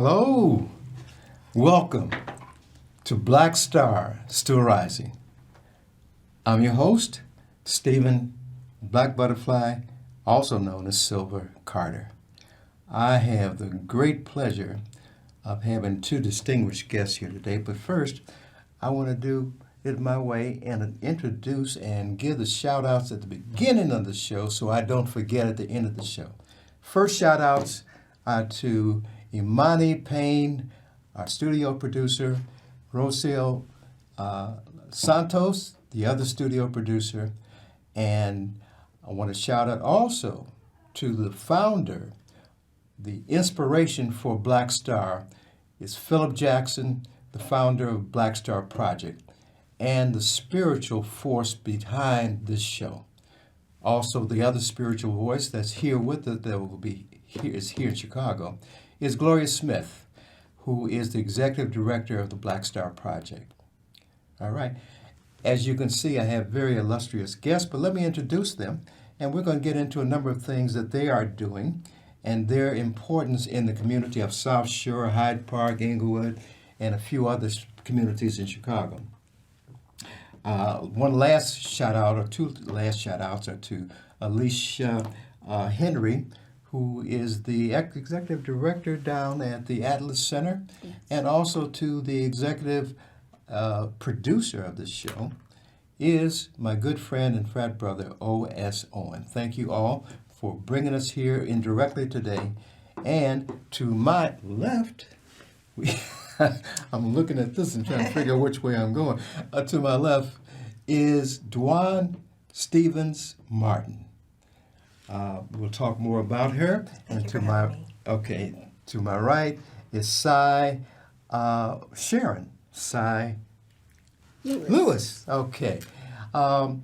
Hello, welcome to Black Star Still Rising. I'm your host, Stephen Black Butterfly, also known as Silver Carter. I have the great pleasure of having two distinguished guests here today, but first, I want to do it my way and introduce and give the shout outs at the beginning of the show so I don't forget at the end of the show. First shout outs are to Imani Payne, our studio producer, Rocio Santos, the other studio producer, and I want to shout out also to the founder. The inspiration for Black Star is Philip Jackson, the founder of Black Star Project, and the spiritual force behind this show. Also, the other spiritual voice that's here with us, that will be here, is here in Chicago, is Gloria Smith, who is the executive director of the Black Star Project. All right. As you can see, I have very illustrious guests, but let me introduce them, and we're going to get into a number of things that they are doing and their importance in the community of South Shore, Hyde Park, Inglewood, and a few other communities in Chicago. One last shout out, or two last shout outs, are to Alicia Henry, who is the executive director down at the Atlas Center, yes, and also to the executive producer of this show is my good friend and frat brother, O.S. Owen. Thank you all for bringing us here indirectly today. And to my left, I'm looking at this and trying to figure out which way I'm going. To my left is Dwan Stevens Martin. We'll talk more about her. Thank you for having me. To my right is Sharon Lewis. Okay. Why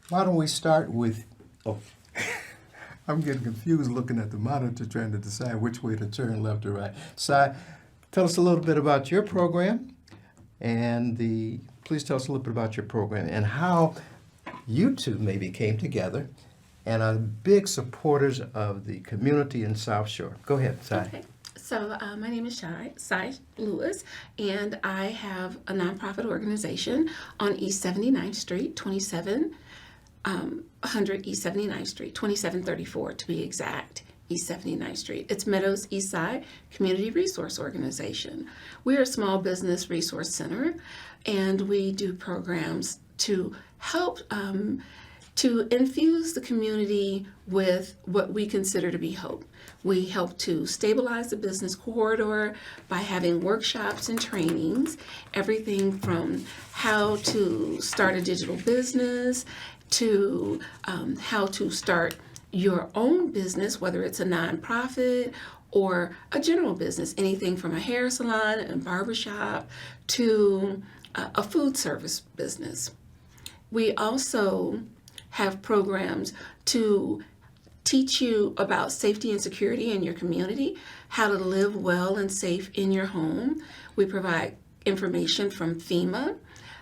don't we start with? Oh, I'm getting confused looking at the monitor, trying to decide which way to turn, left or right. Tell us a little bit about your program, and please tell us a little bit about your program and how you two maybe came together and are big supporters of the community in South Shore. Go ahead, Sai. Okay. So my name is Sai Lewis, and I have a nonprofit organization on East 79th Street, 2700 East 79th Street, 2734 to be exact, East 79th Street. It's Meadows Eastside Community Resource Organization. We're a small business resource center, and we do programs to help to infuse the community with what we consider to be hope. We help to stabilize the business corridor by having workshops and trainings, everything from how to start a digital business to how to start your own business, whether it's a nonprofit or a general business, anything from a hair salon and barbershop to a food service business. We also have programs to teach you about safety and security in your community, how to live well and safe in your home. We provide information from FEMA.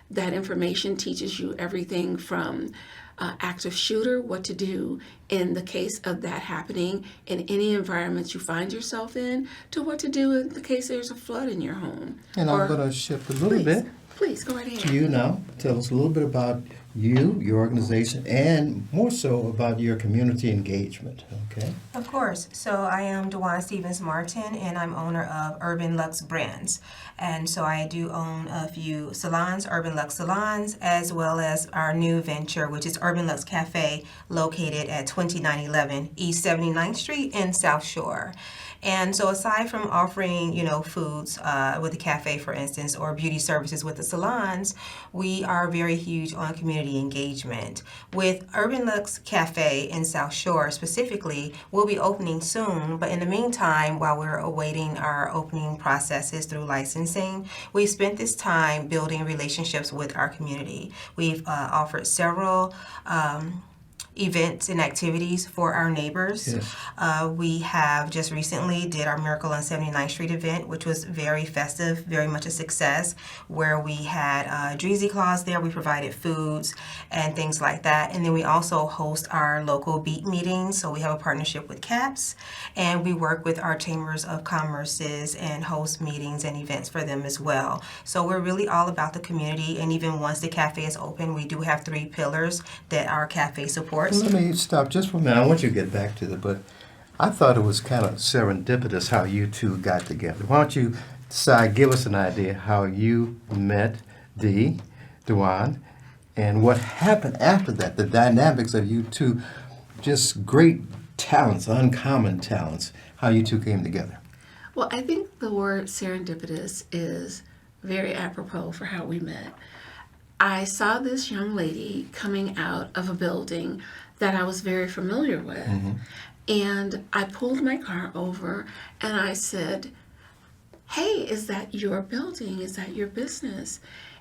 That information teaches you everything from active shooter, what to do in the case of that happening in any environment you find yourself in, to what to do in the case there's a flood in your home. And I'm going to shift a little bit. Please, go right ahead. To you now. Tell us a little bit about you, your organization, and more so about your community engagement, okay? Of course. So I am Dwan Stevens Martin, and I'm owner of Urban Lux Brands. And so I do own a few salons, Urban Lux Salons, as well as our new venture, which is Urban Lux Cafe, located at 2911 East 79th Street in South Shore. And so aside from offering, foods with the cafe, for instance, or beauty services with the salons, we are very huge on community engagement. With Urban Lux Cafe in South Shore specifically, we'll be opening soon, but in the meantime, while we're awaiting our opening processes through licensing, we've spent this time building relationships with our community. We've offered several events and activities for our neighbors. Yes. We have just recently did our Miracle on 79th Street event, which was very festive, very much a success, where we had Dreezy Claus there. We provided foods and things like that. And then we also host our local beat meetings. So we have a partnership with CAPS, and we work with our chambers of commerces and host meetings and events for them as well. So we're really all about the community, and even once the cafe is open, we do have 3 pillars that our cafe supports. Let me stop just for a minute. I want you to get back to it, but I thought it was kind of serendipitous how you two got together. Why don't you give us an idea how you met Dwan, and what happened after that, the dynamics of you two, just great talents, uncommon talents, how you two came together. Well, I think the word serendipitous is very apropos for how we met. I saw this young lady coming out of a building that I was very familiar with, and I pulled my car over and I said, "Hey, is that your building? Is that your business?"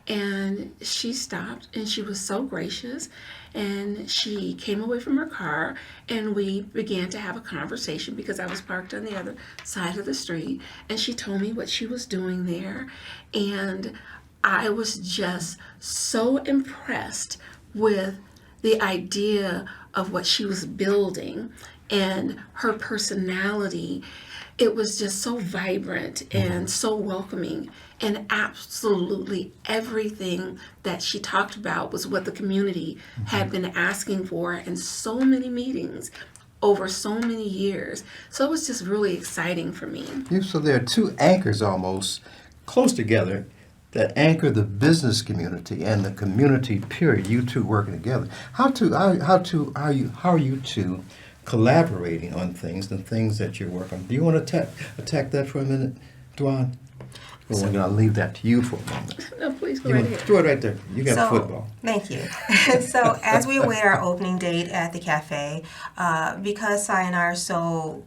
And she stopped, and she was so gracious, and she came away from her car, and we began to have a conversation because I was parked on the other side of the street, and she told me what she was doing there, and I was just so impressed with the idea of what she was building and her personality. It was just so vibrant and so welcoming, and absolutely everything that she talked about was what the community had been asking for in so many meetings over so many years. So it was just really exciting for me. So there are 2 anchors almost close together that anchor the business community and the community period. You two working together. How are you two collaborating on things, the things that you're working on? Do you want to attack that for a minute, Dwan? Or I'll leave that to you for a moment. No, please go right ahead. Throw it right there. You got football. Thank you. So as we await our opening date at the cafe, because Sai and I are so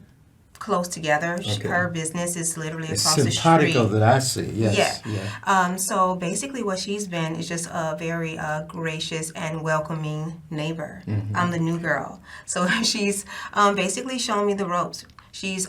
close together, her business is literally across the street. It's simpatico that I see, yes. Yeah. So basically what she's been is just a very gracious and welcoming neighbor. I'm the new girl. So she's basically shown me the ropes. She's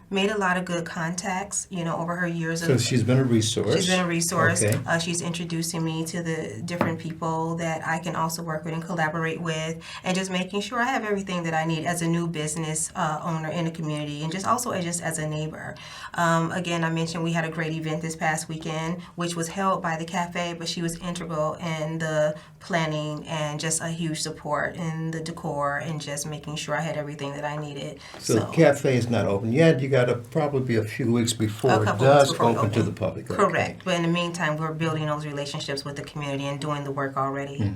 made a lot of good contacts, over her years. So she's been a resource. She's been a resource. Okay. She's introducing me to the different people that I can also work with and collaborate with, and just making sure I have everything that I need as a new business owner in the community, and just also as a neighbor. Again, I mentioned we had a great event this past weekend, which was held by the cafe, but she was integral in the planning and just a huge support in the decor and just making sure I had everything that I needed. So the cafe is not open yet. You got to probably be a few weeks before it does open to the public. Okay. Correct. But in the meantime, we're building those relationships with the community and doing the work already.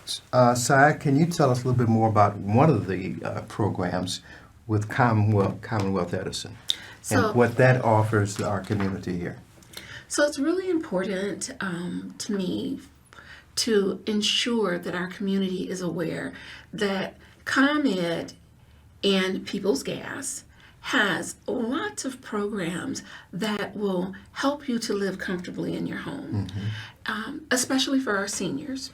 Sai, can you tell us a little bit more about one of the programs with Commonwealth Edison and what that offers our community here? So it's really important to me to ensure that our community is aware that ComEd and People's Gas has lots of programs that will help you to live comfortably in your home, especially for our seniors.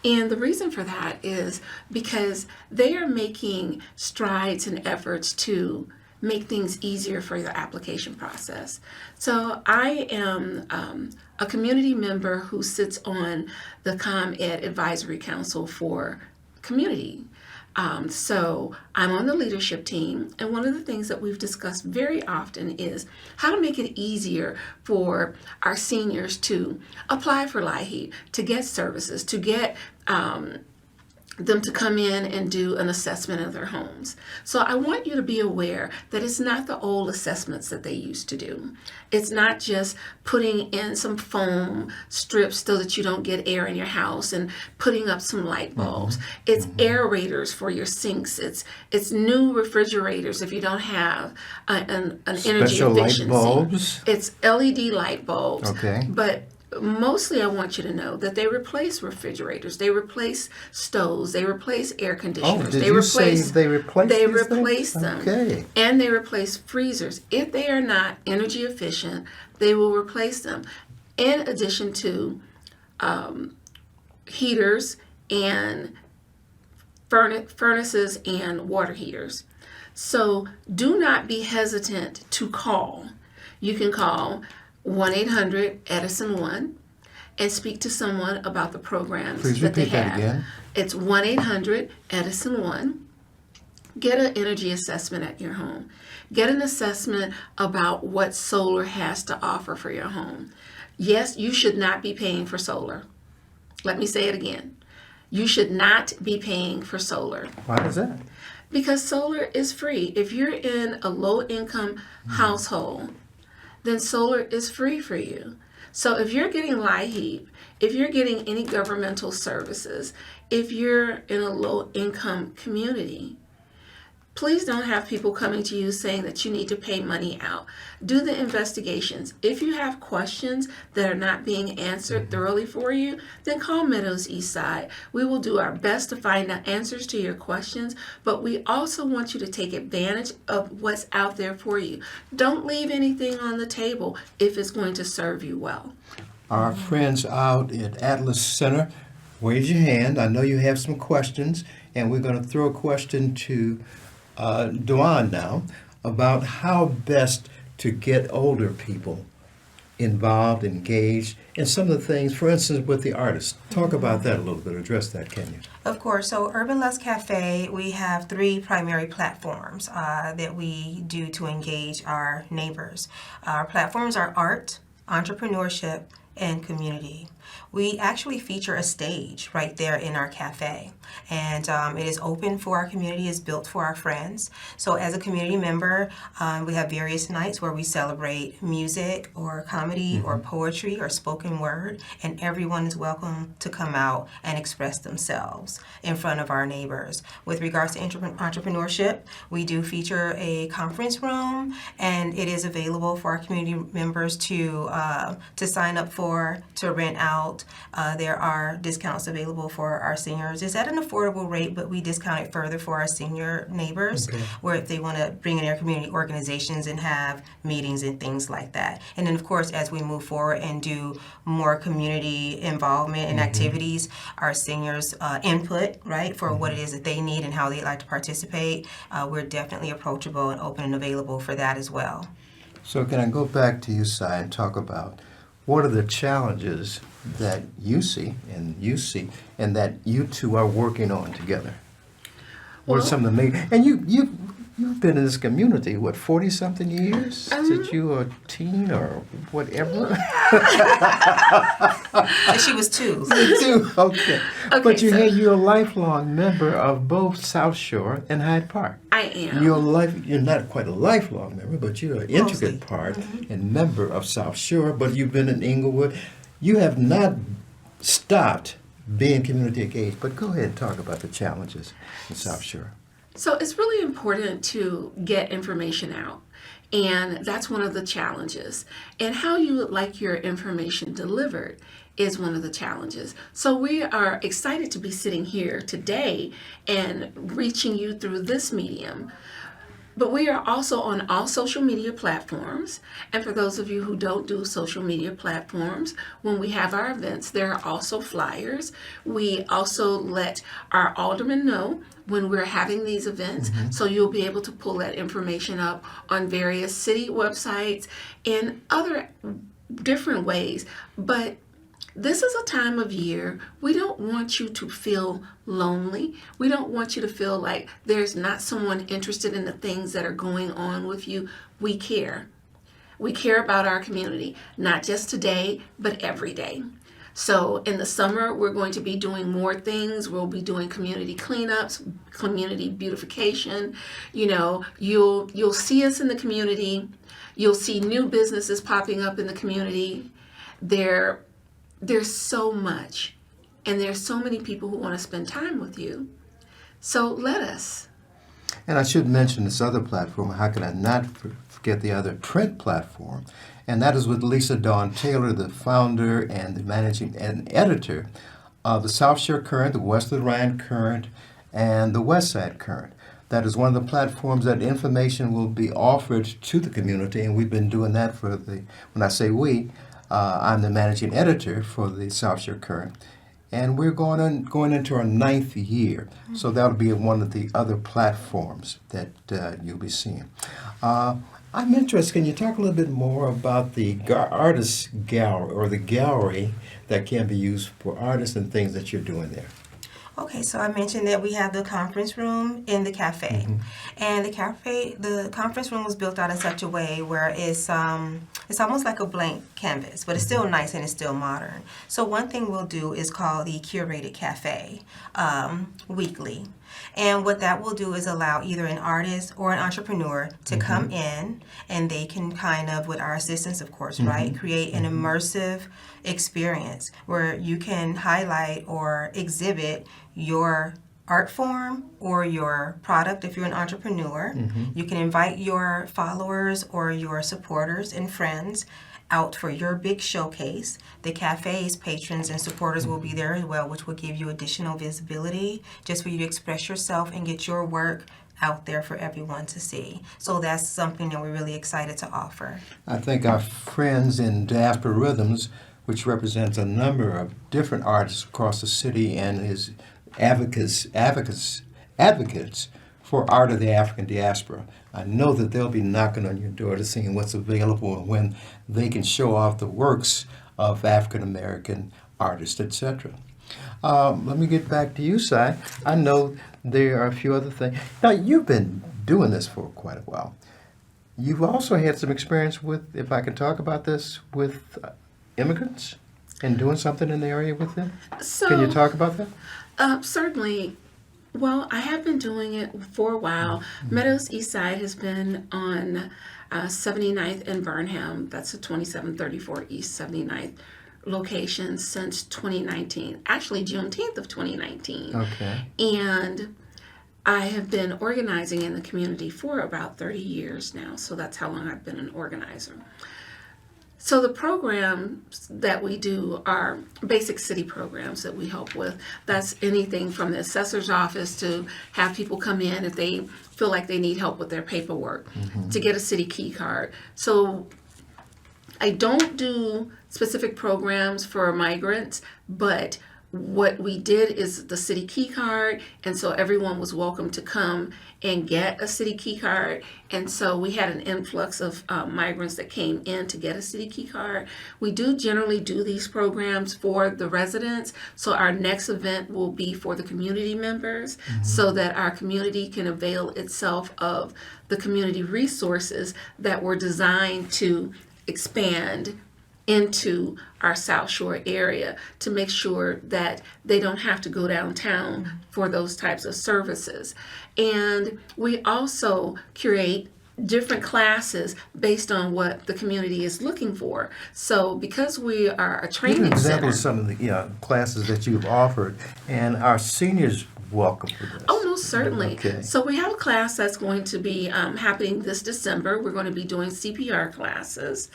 And the reason for that is because they are making strides and efforts to make things easier for the application process. So I am a community member who sits on the ComEd Advisory Council for Community. So I'm on the leadership team, and one of the things that we've discussed very often is how to make it easier for our seniors to apply for LIHEAP, to get services, to get them to come in and do an assessment of their homes. So I want you to be aware that it's not the old assessments that they used to do. It's not just putting in some foam strips so that you don't get air in your house and putting up some light bulbs. It's aerators for your sinks. It's new refrigerators if you don't have an energy Special efficiency. Light bulbs? It's LED light bulbs. Okay. But mostly I want you to know that they replace refrigerators, they replace stoves, they replace air conditioners. Did you say they replace They these replace things? them. Okay. And they replace freezers. If they are not energy efficient, they will replace them. In addition to heaters and furnaces and water heaters. So do not be hesitant to call. You can call 1-800-EDISON-1 and speak to someone about the programs Please that they repeat that have. again. It's 1-800-EDISON-1. Get an energy assessment at your home. Get an assessment about what solar has to offer for your home. Yes, you should not be paying for solar. Let me say it again. You should not be paying for solar. Why is that? Because solar is free. If you're in a low-income household, then solar is free for you. So if you're getting LIHEAP, if you're getting any governmental services, if you're in a low-income community, please don't have people coming to you saying that you need to pay money out. Do the investigations. If you have questions that are not being answered thoroughly for you, then call Meadows Eastside. We will do our best to find the answers to your questions, but we also want you to take advantage of what's out there for you. Don't leave anything on the table if it's going to serve you well. Our friends out at Atlas Center, raise your hand. I know you have some questions, and we're going to throw a question to Dwan now about how best to get older people involved, engaged, in some of the things, for instance, with the artists. Talk about that a little bit, address that, can you? Of course. So Urban Lux Cafe, we have 3 primary platforms that we do to engage our neighbors. Our platforms are art, entrepreneurship, and community. We actually feature a stage right there in our cafe, and it is open for our community, it's built for our friends. So as a community member, we have various nights where we celebrate music or comedy or poetry or spoken word, and everyone is welcome to come out and express themselves in front of our neighbors. With regards to entrepreneurship, we do feature a conference room, and it is available for our community members to sign up for, to rent out. There are discounts available for our seniors. It's at an affordable rate, but we discount it further for our senior neighbors, where if they want to bring in their community organizations and have meetings and things like that. And then, of course, as we move forward and do more community involvement and activities, our seniors' input, right, for what it is that they need and how they'd like to participate, we're definitely approachable and open and available for that as well. So can I go back to you, Si, and talk about what are the challenges that you see and that you two are working on together? What are some of the main, and you've been in this community, what, 40-something years since you were a teen or whatever? She was 2. Okay. But you're a lifelong member of both South Shore and Hyde Park. I am. You're not quite a lifelong member, but you're an intricate part and member of South Shore, but you've been in Inglewood. You have not stopped being community engaged, but go ahead and talk about the challenges in South Shore. So it's really important to get information out, and that's one of the challenges. And how you would like your information delivered is one of the challenges. So we are excited to be sitting here today and reaching you through this medium. But we are also on all social media platforms. And for those of you who don't do social media platforms, when we have our events, there are also flyers. We also let our aldermen know when we're having these events. So you'll be able to pull that information up on various city websites and other different ways. But this is a time of year, we don't want you to feel lonely. We don't want you to feel like there's not someone interested in the things that are going on with you. We care. We care about our community, not just today, but every day. So in the summer, we're going to be doing more things. We'll be doing community cleanups, community beautification. You know, you'll see us in the community. You'll see new businesses popping up in the community. There's so much, and there's so many people who want to spend time with you. So let us. And I should mention this other platform. How can I not forget the other print platform? And that is with Lisa Dawn Taylor, the founder and the managing and editor of the South Shore Current, the West of the Rhine Current, and the West Side Current. That is one of the platforms that information will be offered to the community, and we've been doing that when I say we, I'm the managing editor for the South Shore Current. and we're going into our 9th year. So that'll be one of the other platforms that you'll be seeing. I'm interested. Can you talk a little bit more about the artist gallery or the gallery that can be used for artists and things that you're doing there? Okay, so I mentioned that we have the conference room in the cafe, and the conference room was built out in such a way where it's almost like a blank canvas, but it's still nice and it's still modern. So one thing we'll do is call the curated cafe weekly. And what that will do is allow either an artist or an entrepreneur to come in, and they can kind of, with our assistance, of course, right, create an immersive experience where you can highlight or exhibit your art form or your product if you're an entrepreneur. You can invite your followers or your supporters and friends out for your big showcase. The cafe's patrons and supporters will be there as well, which will give you additional visibility just for you to express yourself and get your work out there for everyone to see. So that's something that we're really excited to offer. I think our friends in Diaspora Rhythms, which represents a number of different artists across the city and is advocates for art of the African diaspora. I know that they'll be knocking on your door to see what's available and when they can show off the works of African American artists, etc. Let me get back to you, Si. I know there are a few other things. Now, you've been doing this for quite a while. You've also had some experience with, if I can talk about this, with immigrants and doing something in the area with them. Can you talk about that? Certainly. Well, I have been doing it for a while. Meadows East Side has been on 79th and Burnham. That's the 2734 East 79th location since 2019. Actually, Juneteenth of 2019. Okay. And I have been organizing in the community for about 30 years now. So that's how long I've been an organizer. So the programs that we do are basic city programs that we help with. That's anything from the assessor's office to have people come in if they feel like they need help with their paperwork, to get a city key card. So I don't do specific programs for migrants, but what we did is the city key card, and so everyone was welcome to come and get a city key card. And so we had an influx of migrants that came in to get a city key card. We do generally do these programs for the residents, so our next event will be for the community members, so that our community can avail itself of the community resources that were designed to expand into our South Shore area to make sure that they don't have to go downtown for those types of services. And we also curate different classes based on what the community is looking for. So because we are a Give training an example center. of some of the classes that you've offered, and our seniors welcome for this. Oh, most certainly. Okay. So we have a class that's going to be happening this December. We're going to be doing CPR classes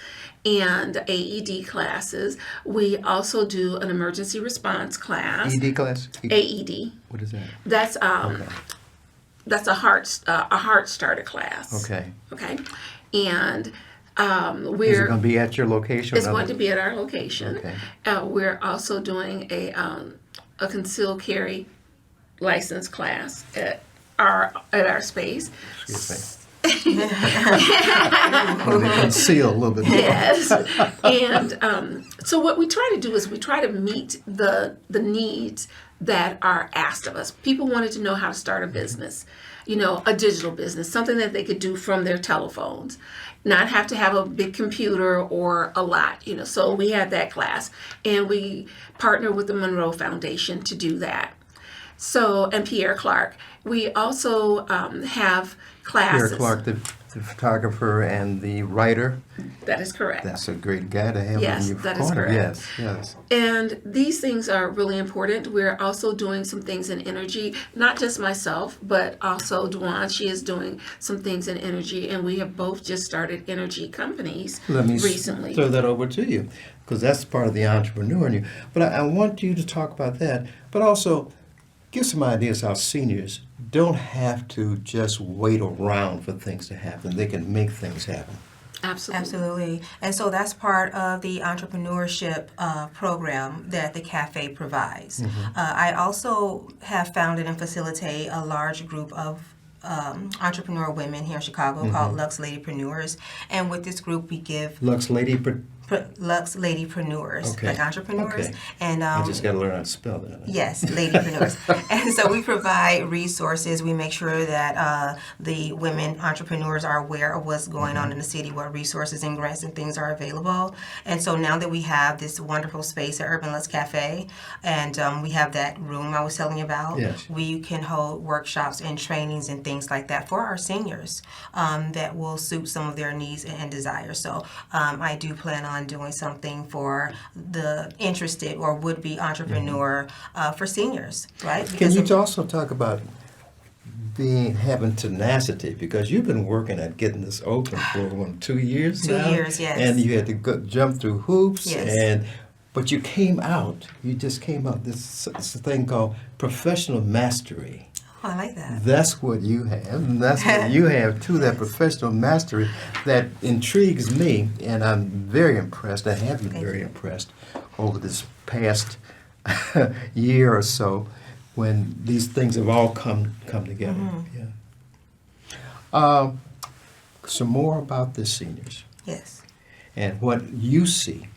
and AED classes. We also do an emergency response class. ED class? AED. What is that? That's Okay. that's a heart starter class. Okay. Okay. And Is it we're going to be at your location? it's going to be at our location. Okay. We're also doing a concealed carry license class at our space. Excuse me. Conceal a little bit more. Yes. And so what we try to do is we try to meet the needs that are asked of us. People wanted to know how to start a business, a digital business, something that they could do from their telephones, not have to have a big computer or a lot, So we had that class, and we partner with the Monroe Foundation to do that. So, and Pierre Clark. We also have classes. Pierre Clark, the photographer and the writer. That is correct. That's a great guy to have Yes, in your that is corner. correct. Yes. And these things are really important. We're also doing some things in energy, not just myself, but also Dwan. She is doing some things in energy, and we have both just started energy companies Let me recently. throw that over to you, because that's part of the entrepreneur in you. But I want you to talk about that, but also give some ideas how seniors don't have to just wait around for things to happen. They can make things happen. Absolutely. Absolutely. And so that's part of the entrepreneurship program that the cafe provides. I also have founded and facilitate a large group of entrepreneur women here in Chicago called Lux Ladypreneurs. And with this group, we give Lux Lady. Lux Ladypreneurs, Okay. like entrepreneurs. Okay. And I just got to learn how to spell that. yes, ladypreneurs. And so we provide resources. We make sure that the women entrepreneurs are aware of what's going on in the city, what resources and grants and things are available. And so now that we have this wonderful space at Urban Lux Cafe, and we have that room I was telling you about, Yes. we can hold workshops and trainings and things like that for our seniors that will suit some of their needs and desires. So I do plan on doing something for the interested or would-be entrepreneur for seniors, right? Can Because you also talk about having tenacity, because you've been working at getting this open for 2 years 2 now? years, yes. And you had to jump through hoops, Yes. but you came out. You just came out. This thing called professional mastery. Oh, I like that. That's what you have. And that's what you have too, that professional mastery that intrigues me, and I'm very impressed. I have been Thank very you. impressed over this past year or so when these things have all come together. Yeah. Some more about the seniors Yes. and what you see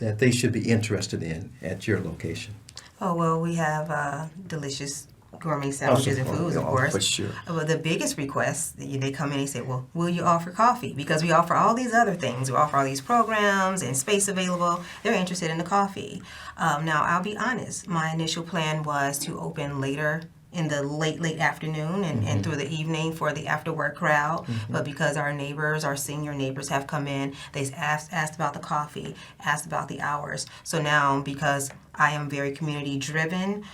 that they should be interested in at your location. Oh, well, we have delicious gourmet sandwiches and foods, of course. For sure. But the biggest request, they come in and say, well, will you offer coffee? Because we offer all these other things. We offer all these programs and space available. They're interested in the coffee. Now, I'll be honest. My initial plan was to open later in the late afternoon and through the evening for the after work crowd. But because our senior neighbors have come in, they asked about the coffee, asked about the hours. So now, because I am very community driven,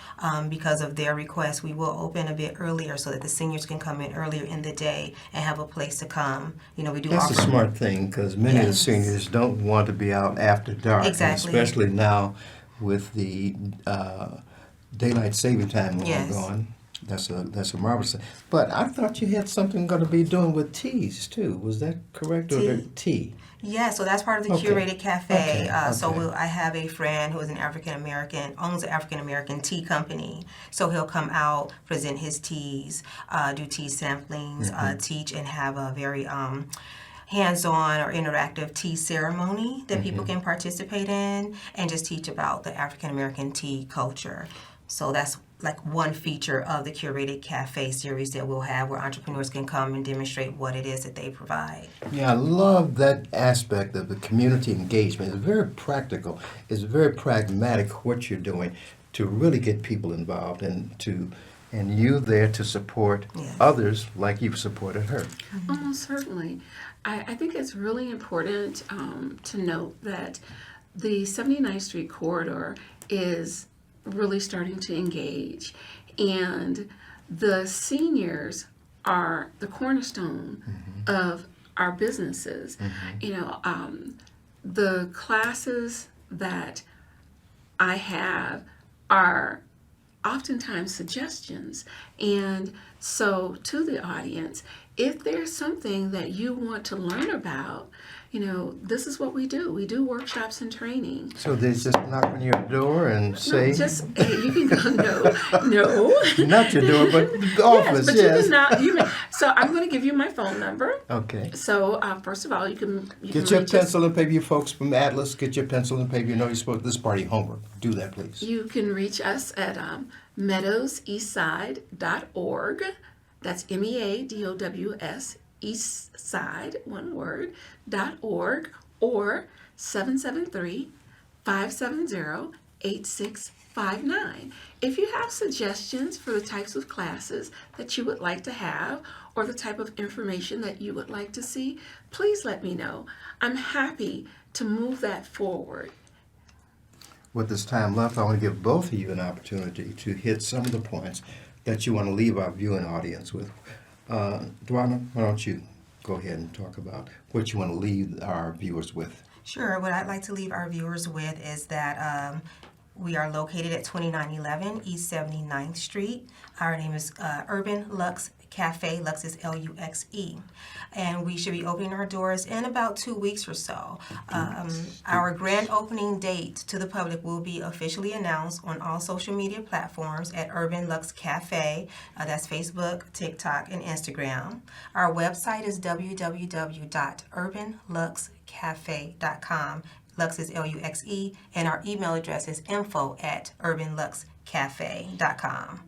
because of their request, we will open a bit earlier so that the seniors can come in earlier in the day and have a place to come. We do That's offer. a smart thing, because many of the Yes. seniors don't want to be out after dark. and Exactly. especially now with the daylight saving time Yes. going. That's a marvelous thing. But I thought you had something going to be doing with teas too. Was that correct? Or tea? Yeah, so that's part of the Okay. curated cafe. Okay, So okay. I have a friend who is an African American, owns an African American tea company. So he'll come out, present his teas, do tea samplings, teach, and have a very hands-on or interactive tea ceremony that people can participate in, and just teach about the African American tea culture. So that's like one feature of the curated cafe series that we'll have, where entrepreneurs can come and demonstrate what it is that they provide. Yeah, I love that aspect of the community engagement. It's very practical. It's very pragmatic what you're doing to really get people involved and you there to support Yes. others like you've supported her. Oh, certainly. I think it's really important to note that the 79th Street corridor is really starting to engage, and the seniors are the cornerstone of our businesses. The classes that I have are oftentimes suggestions, and so to the audience, if there's something that you want to learn about, this is what we do. We do workshops and training. So they just knock on your door and say, No, just you can go. No. not your door, but the office. Yes, but Yes. you can. So I'm going to give you my phone number. Okay. So first of all, you can Get your reach us. pencil and paper, you folks from Atlas. Get your pencil and paper. You know you're supposed this party homework. Do that, please. You can reach us at meadowseastside.org. That's MEADOWS, Eastside, one word, .org, or 773-570-8659. If you have suggestions for the types of classes that you would like to have or the type of information that you would like to see, please let me know. I'm happy to move that forward. With this time left, I want to give both of you an opportunity to hit some of the points that you want to leave our viewing audience with. Dwan, why don't you go ahead and talk about what you want to leave our viewers with? Sure. What I'd like to leave our viewers with is that we are located at 2911 East 79th Street. Our name is Urban Lux Cafe. Lux is Luxe. And we should be opening our doors in about 2 weeks or so. Our grand opening date to the public will be officially announced on all social media platforms at Urban Lux Cafe. That's Facebook, TikTok, and Instagram. Our website is www.urbanluxcafe.com. Lux is Luxe, and our email address is info@urbanluxcafe.com.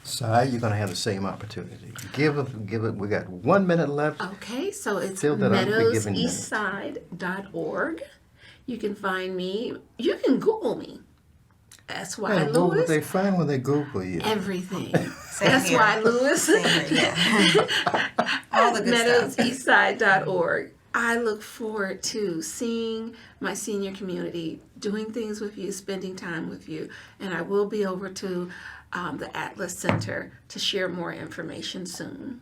Si, you're going to have the same opportunity. Give it. We got 1 minute left. Okay, so it's Fill that up. We're giving you meadowseastside.org. You can find me. You can Google me. That's why What would Lewis. they find when they Google you? Everything. Same That's here. why Lewis. Same here, yeah. All the good stuff. meadowseastside.org. I look forward to seeing my senior community, doing things with you, spending time with you, and I will be over to the Atlas Center to share more information soon.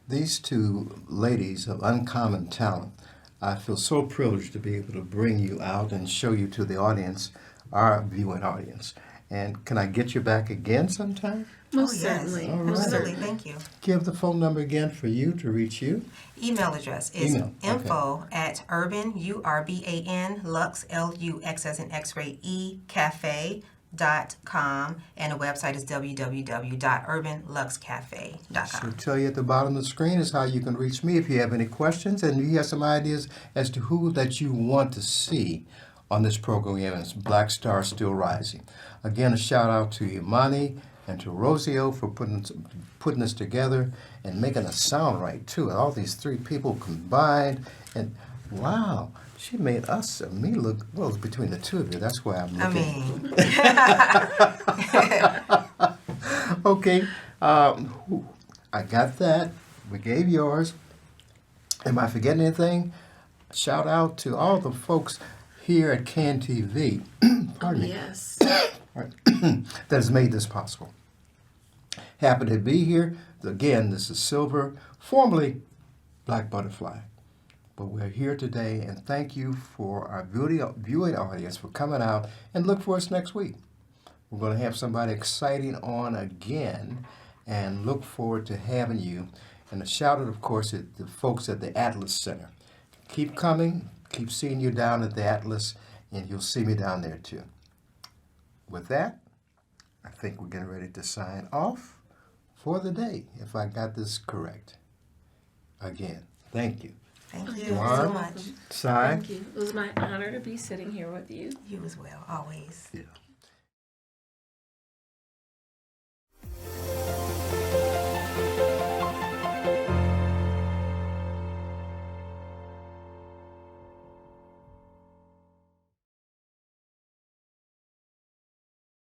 These two ladies of uncommon talent, I feel so privileged to be able to bring you out and show you to the audience, our viewing audience. And can I get you back again sometime? Most yes. certainly. All right. Most Absolutely, certainly. thank you. Give the phone number again for you to reach you. Email address is Email, okay. info@urban, URBAN, Lux, LUX as in X-ray, cafe.com, and the website is www.urbanluxcafe.com. So tell you at the bottom of the screen is how you can reach me if you have any questions and you have some ideas as to who that you want to see on this program. It's Black Star Still Rising. Again, a shout out to Imani and to Rosio for putting this together and making us sound right too. All these three people combined, and wow, she made us and me look well. It's between the two of you. That's why I'm looking. Okay, I got that. We gave yours. Am I forgetting anything? Shout out to all the folks here at CAN TV. Pardon me. Yes. That has made this possible. Happy to be here. Again, this is Silver, formerly Black Butterfly. But we're here today, and thank you for our viewing audience for coming out, and look for us next week. We're going to have somebody exciting on again, and look forward to having you. And a shout out, of course, at the folks at the Atlas Center. Keep coming, keep seeing you down at the Atlas, and you'll see me down there too. With that, I think we're getting ready to sign off for the day, if I got this correct. Again, thank you. Thank you Dwan? so much. Si? Thank you. It was my honor to be sitting here with you. You as well, always. Yeah.